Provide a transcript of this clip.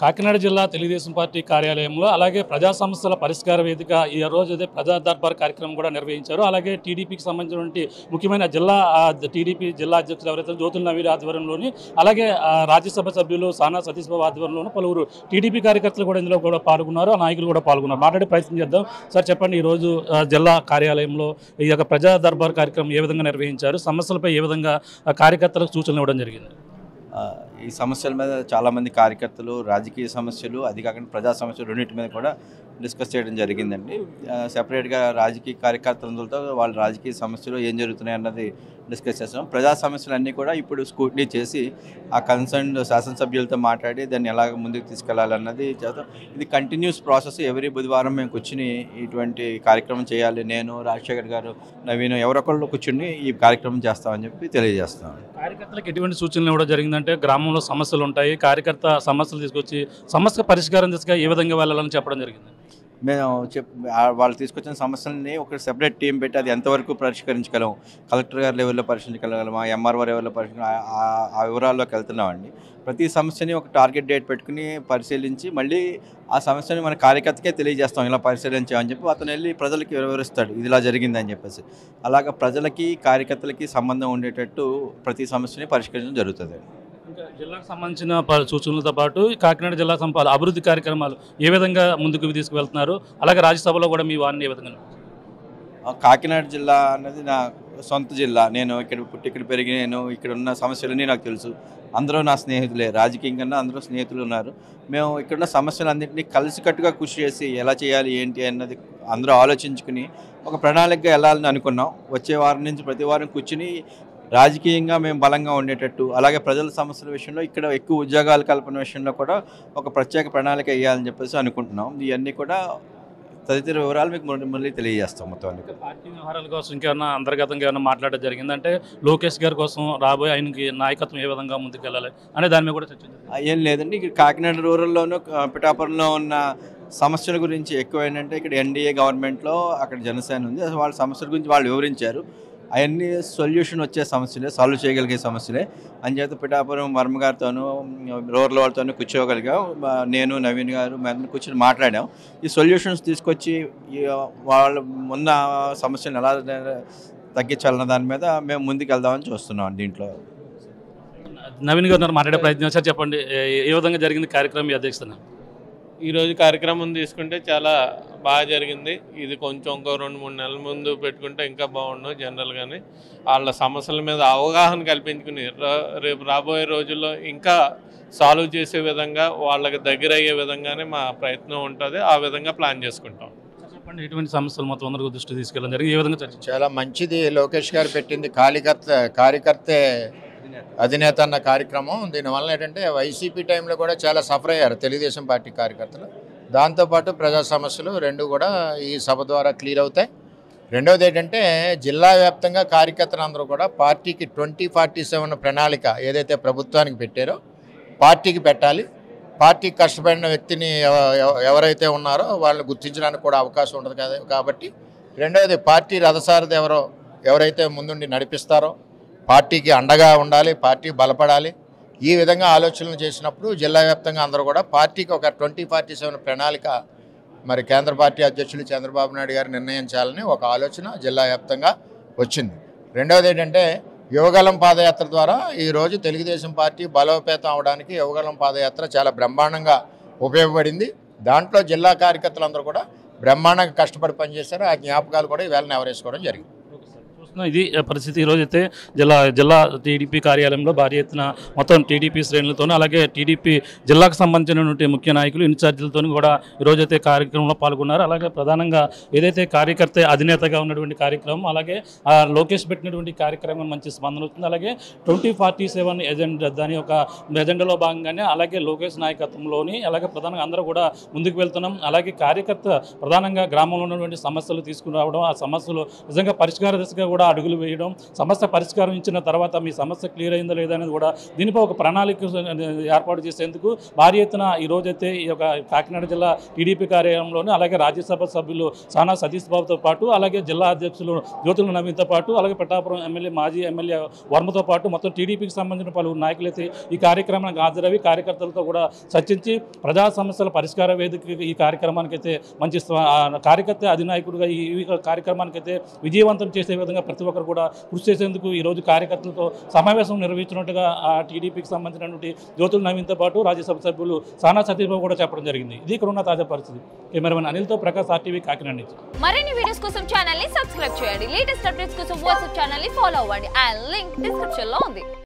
కాకినాడ జిల్లా తెలుగుదేశం పార్టీ కార్యాలయంలో అలాగే ప్రజా సమస్యల పరిష్కార వేదిక ఈ రోజు అయితే ప్రజా దర్బార్ కార్యక్రమం కూడా నిర్వహించారు. అలాగే టీడీపీకి సంబంధించినటువంటి ముఖ్యమైన టీడీపీ జిల్లా అధ్యక్షులు ఎవరైతే జ్యోతుల నవీన్ ఆధ్వర్యంలోని అలాగే రాజ్యసభ సభ్యులు సానా సతీష్ బాబు ఆధ్వర్యంలోని పలువురు టీడీపీ కార్యకర్తలు కూడా ఇందులో కూడా పాల్గొన్నారు. ఆ నాయకులు కూడా పాల్గొన్నారు. మాట్లాడే ప్రయత్నం చేద్దాం. సార్ చెప్పండి, ఈరోజు జిల్లా కార్యాలయంలో ఈ యొక్క ప్రజా దర్బార్ కార్యక్రమం ఏ విధంగా నిర్వహించారు, సమస్యలపై ఏ విధంగా కార్యకర్తలకు సూచనలు ఇవ్వడం జరిగింది? ఈ సమస్యల మీద చాలామంది కార్యకర్తలు రాజకీయ సమస్యలు అది కాకుండా ప్రజా సమస్యలు రెండింటి మీద కూడా డిస్కస్ చేయడం జరిగిందండి. సెపరేట్గా రాజకీయ కార్యకర్తలతో వాళ్ళ రాజకీయ సమస్యలు ఏం జరుగుతున్నాయి అన్నది డిస్కస్ చేస్తున్నాం. ప్రజా సమస్యలు అన్నీ కూడా ఇప్పుడు స్క్రూటినీ చేసి ఆ కన్సర్న్ శాసనసభ్యులతో మాట్లాడి దాన్ని ఎలా ముందుకు తీసుకెళ్లాలన్నది చేస్తాం. ఇది కంటిన్యూస్ ప్రాసెస్. ఎవరీ బుధవారం మేము కూర్చుని ఇటువంటి కార్యక్రమం చేయాలి. నేను, రాజశేఖర్ గారు, నవీన్ ఎవరొకళ్ళు కూర్చుని ఈ కార్యక్రమం చేస్తామని చెప్పి తెలియజేస్తాం. కార్యకర్తలకు ఎటువంటి సూచనలు ఇవ్వడం జరిగిందంటే గ్రామంలో సమస్యలు ఉంటాయి, కార్యకర్త సమస్యలు తీసుకొచ్చి సమస్య పరిష్కారం దిశగా ఏ విధంగా వెళ్ళాలని చెప్పడం జరిగింది. మేము వాళ్ళు తీసుకొచ్చిన సమస్యలని ఒక సెపరేట్ టీం పెట్టి అది ఎంతవరకు పరిష్కరించగలం, కలెక్టర్ గారి లెవెల్లో పరిష్కరించగలమా, ఎంఆర్ఓ లెవెల్లో ఆ వివరాల్లోకి వెళ్తున్నామండి. ప్రతి సమస్యని ఒక టార్గెట్ డేట్ పెట్టుకుని పరిశీలించి మళ్ళీ ఆ సమస్యని మన కార్యకర్తకే తెలియజేస్తాం. ఇలా పరిశీలించామని చెప్పి అతను వెళ్ళి ప్రజలకి వివరిస్తాడు ఇది ఇలా జరిగిందని చెప్పేసి. అలాగా ప్రజలకి కార్యకర్తలకి సంబంధం ఉండేటట్టు ప్రతి సమస్యని పరిష్కరించడం జరుగుతుంది. ఇంకా జిల్లాకు సంబంధించిన సూచనలతో పాటు కాకినాడ జిల్లా అభివృద్ధి కార్యక్రమాలు ఏ విధంగా ముందుకు తీసుకువెళ్తున్నారు, అలాగే రాజ్యసభలో కూడా మీ వారిని ఏ విధంగా? కాకినాడ జిల్లా అన్నది నా సొంత జిల్లా. నేను ఇక్కడ పుట్టి ఇక్కడ పెరిగి నేను ఇక్కడ ఉన్న సమస్యలన్నీ నాకు తెలుసు. అందరూ నా స్నేహితులే. రాజకీయం కన్నా అందరూ స్నేహితులు ఉన్నారు. మేము ఇక్కడున్న సమస్యలన్నింటినీ కలిసికట్టుగా కృషి చేసి ఎలా చేయాలి ఏంటి అన్నది అందరూ ఆలోచించుకుని ఒక ప్రణాళికగా వెళ్ళాలని అనుకున్నాం. వచ్చే వారం నుంచి ప్రతి వారం కూర్చుని రాజకీయంగా మేము బలంగా ఉండేటట్టు, అలాగే ప్రజల సమస్యల విషయంలో ఇక్కడ ఎక్కువ ఉద్యోగాల కల్పన విషయంలో కూడా ఒక ప్రత్యేక ప్రణాళిక వేయాలని చెప్పేసి అనుకుంటున్నాం. ఇవన్నీ కూడా తదితర వివరాలు మీకు మళ్ళీ తెలియజేస్తాం. మొత్తం పార్టీ వ్యవహారాల కోసం ఇంకేమన్నా అంతర్గతంగా ఏమైనా మాట్లాడడం జరిగిందంటే లోకేష్ గారి కోసం రాబోయే ఆయనకి నాయకత్వం ఏ విధంగా ముందుకు వెళ్ళాలి అనే దాని మీద కూడా చర్చించారు. ఏం లేదండి, ఇక్కడ కాకినాడ రూరల్లోనూ పిఠాపురంలో ఉన్న సమస్యల గురించి ఎక్కువ ఏంటంటే ఇక్కడ ఎన్డీఏ గవర్నమెంట్లో అక్కడ జనసేన ఉంది. వాళ్ళ సమస్యల గురించి వాళ్ళు వివరించారు. అవన్నీ సొల్యూషన్ వచ్చే సమస్యలే, సాల్వ్ చేయగలిగే సమస్యలే. అంచేత పిఠాపురం వర్మ గారితోనూ రూరల్ వాళ్ళతోనూ కూర్చోగలిగాం. నేను, నవీన్ గారు మేము కూర్చొని మాట్లాడాం. ఈ సొల్యూషన్స్ తీసుకొచ్చి వాళ్ళు ఉన్న సమస్యలను ఎలా తగ్గించాలన్న దాని మీద మేము ముందుకు వెళ్దామని చూస్తున్నాం. దీంట్లో నవీన్ గారు మాట్లాడే ప్రయత్నం సార్ చెప్పండి, ఏ విధంగా జరిగింది కార్యక్రమం మీ అధ్యక్షతన? ఈరోజు కార్యక్రమం తీసుకుంటే చాలా బాగా జరిగింది. ఇది కొంచెం ఇంకో 2-3 నెలల ముందు పెట్టుకుంటే ఇంకా బాగుండు. జనరల్గానే వాళ్ళ సమస్యల మీద అవగాహన కల్పించుకుని రేపు రాబోయే రోజుల్లో ఇంకా సాల్వ్ చేసే విధంగా వాళ్ళకి దగ్గర అయ్యే విధంగానే మా ప్రయత్నం ఉంటుంది. ఆ విధంగా ప్లాన్ చేసుకుంటాం. చెప్పండి, ఎటువంటి సమస్యలు మొత్తం అందరికీ దృష్టి తీసుకెళ్ళడం జరిగింది, ఏ విధంగా చర్చించారు? చాలా మంచిది. లోకేష్ గారు పెట్టింది కార్యకర్తే అధినేత అన్న కార్యక్రమం. దీనివల్ల ఏంటంటే వైసీపీ టైంలో కూడా చాలా సఫర్ అయ్యారు తెలుగుదేశం పార్టీ కార్యకర్తలు. దాంతోపాటు ప్రజా సమస్యలు రెండు కూడా ఈ సభ ద్వారా క్లియర్ అవుతాయి. రెండవది ఏంటంటే జిల్లా వ్యాప్తంగా కార్యకర్తలందరూ కూడా పార్టీకి 2047 ప్రణాళిక ఏదైతే ప్రభుత్వానికి పెట్టారో పార్టీకి పెట్టాలి. పార్టీకి కష్టపడిన వ్యక్తిని ఎవరైతే ఉన్నారో వాళ్ళని గుర్తించడానికి కూడా అవకాశం ఉండదు కాబట్టి రెండవది పార్టీ రథసారథి ఎవరైతే ముందుండి నడిపిస్తారో పార్టీకి అండగా ఉండాలి, పార్టీ బలపడాలి. ఈ విధంగా ఆలోచనలు చేసినప్పుడు జిల్లా వ్యాప్తంగా అందరూ కూడా పార్టీకి ఒక 2047 ప్రణాళిక మరి కేంద్ర పార్టీ అధ్యక్షులు చంద్రబాబు నాయుడు గారు నిర్ణయించాలని ఒక ఆలోచన జిల్లా వ్యాప్తంగా వచ్చింది. రెండవది ఏంటంటే యువగలం పాదయాత్ర ద్వారా ఈరోజు తెలుగుదేశం పార్టీ బలోపేతం అవడానికి యువగలం పాదయాత్ర చాలా బ్రహ్మాండంగా ఉపయోగపడింది. దాంట్లో జిల్లా కార్యకర్తలందరూ కూడా బ్రహ్మాండంగా కష్టపడి పనిచేశారు. ఆ జ్ఞాపకాలు కూడా ఇవాళ నెవరేసుకోవడం జరిగింది. ఇది పరిస్థితి. ఈరోజైతే జిల్లా టీడీపీ కార్యాలయంలో భారీ ఎత్తున మొత్తం టీడీపీ శ్రేణులతో అలాగే టీడీపీ జిల్లాకు సంబంధించినటువంటి ముఖ్య నాయకులు ఇన్ఛార్జీలతో కూడా ఈరోజైతే కార్యక్రమంలో పాల్గొన్నారు. అలాగే ప్రధానంగా ఏదైతే కార్యకర్త అధినేతగా ఉన్నటువంటి కార్యక్రమం అలాగే లోకేష్ పెట్టినటువంటి కార్యక్రమం మంచి స్పందన అవుతుంది. అలాగే 2047 ఎజెండా దాని యొక్క ఎజెండాలో భాగంగానే అలాగే లోకేష్ నాయకత్వంలోని అలాగే ప్రధానంగా అందరూ కూడా ముందుకు వెళ్తున్నాం. అలాగే కార్యకర్త ప్రధానంగా గ్రామంలో ఉన్నటువంటి సమస్యలు తీసుకుని రావడం, ఆ సమస్యలు నిజంగా పరిష్కార దిశగా కూడా కూడా అడుగులు వేయడం, సమస్య పరిష్కారం ఇచ్చిన తర్వాత మీ సమస్య క్లియర్ అయిందా లేదా అనేది కూడా దీనిపై ఒక ప్రణాళిక ఏర్పాటు చేసేందుకు భారీ ఎత్తున ఈ రోజైతే ఈ యొక్క కాకినాడ జిల్లా టీడీపీ కార్యాలయంలోని అలాగే రాజ్యసభ సభ్యులు సానా సతీష్ బాబుతో పాటు అలాగే జిల్లా అధ్యక్షులు జ్యోతుల నవీన్తో పాటు అలాగే పిఠాపురం ఎమ్మెల్యే మాజీ ఎమ్మెల్యే వర్మతో పాటు మొత్తం టీడీపీకి సంబంధించిన పలువురు నాయకులైతే ఈ కార్యక్రమానికి హాజరవి కార్యకర్తలతో కూడా చర్చించి ప్రజా సమస్యల పరిష్కార వేదిక ఈ కార్యక్రమానికి అయితే మంచి కార్యకర్త అధినాయకుడిగా ఈ కార్యక్రమానికి అయితే విజయవంతం చేసే విధంగా ప్రతి ఒక్కరు కూడా కృషి చేసేందుకు ఈరోజు కార్యకర్తలతో సమావేశం నిర్వహించినట్టుగా ఆ టీడీపీకి సంబంధించినటువంటి జ్యోతుల నవీన్తో పాటు రాజ్యసభ సభ్యులు సానా సతీష్ బాబు కూడా చెప్పడం జరిగింది. ఇది ఇక్కడ ఉన్న తాజా పరిస్థితి. కెమెరామెన్ అనిల్తో ప్రకాష్, RTV కాకినాడ నుంచి. మరిన్ని వీడియోస్ కోసం ఛానల్ ని సబ్స్క్రైబ్ చేయండి. లేటెస్ట్ అప్డేట్స్ కోసం వాట్సాప్ ఛానల్ ని ఫాలో అవ్వండి. ఆ లింక్ డిస్క్రిప్షన్ లో ఉంది.